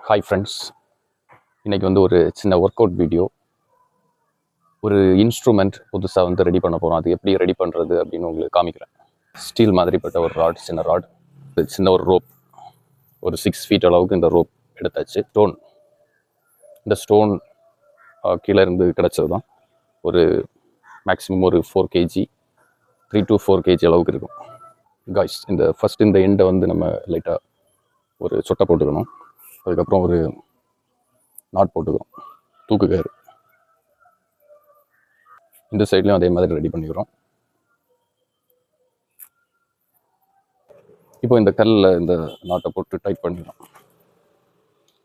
Hi friends, இன்றைக்கி வந்து ஒரு சின்ன ஒர்க் அவுட் வீடியோ. ஒரு இன்ஸ்ட்ருமெண்ட் புதுசாக ரெடி பண்ண போகிறோம். அது எப்படி ரெடி பண்ணுறது அப்படின்னு உங்களுக்கு காமிக்கிறேன். ஸ்டீல் மாதிரிப்பட்ட ஒரு ராட், சின்ன ஒரு ரோப், ஒரு 6 feet அளவுக்கு இந்த ரோப் எடுத்தாச்சு. இந்த ஸ்டோன் கீழே இருந்து கிடச்சது தான். ஒரு மேக்ஸிமம் ஒரு 4 kg, 3 to 4 kg அளவுக்கு இருக்கும். காய்ஸ், இந்த எண்டை நம்ம லைட்டாக ஒரு சொட்டை போட்டுக்கணும். அதுக்கப்புறம் ஒரு நாட் போட்டுக்கிறோம், தூக்கு கயிறு. இந்த சைட்லையும் அதே மாதிரி ரெடி பண்ணிக்கிறோம். இப்போ இந்த கல்லில் இந்த நாட்டை போட்டு டைட் பண்ணிக்கிறோம்.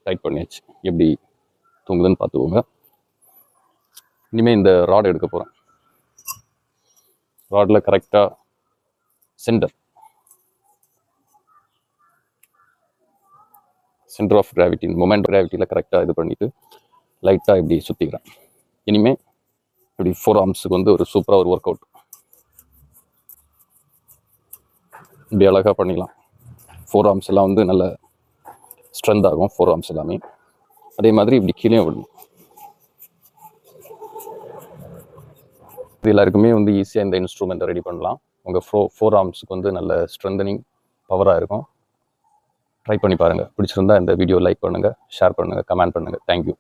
டைட் பண்ணியாச்சு. எப்படி தூங்குதுன்னு பார்த்துக்கோங்க. இனிமேல் இந்த ராட் எடுக்க போகிறேன். ராடில் கரெக்டாக சென்டர் ஆஃப் கிராவிட்டி, மொமெண்ட் கிராவிட்டியில் கரெக்டாக இது பண்ணிவிட்டு லைட்டாக இப்படி சுற்றிக்கிறேன். இனிமேல் இப்படி 4 armsக்கு ஒரு சூப்பராக ஒரு ஒர்க் அவுட் இப்படி அழகாக பண்ணிக்கலாம். 4 arms எல்லாம் நல்ல ஸ்ட்ரென்த் ஆகும். 4 arms எல்லாமே அதே மாதிரி இப்படி கீழே விடணும். இது எல்லாருக்குமே ஈஸியாக இந்த இன்ஸ்ட்ருமெண்ட்டை ரெடி பண்ணலாம். உங்கள் 4 armsக்கு நல்ல ஸ்ட்ரென்தனிங் பவராக இருக்கும். ட்ரை பண்ணி பாருங்கள். பிடிச்சிருந்தா இந்த வீடியோ லைக் பண்ணுங்கள், ஷேர் பண்ணுங்கள், கமெண்ட் பண்ணுங்கள். தேங்க்யூ.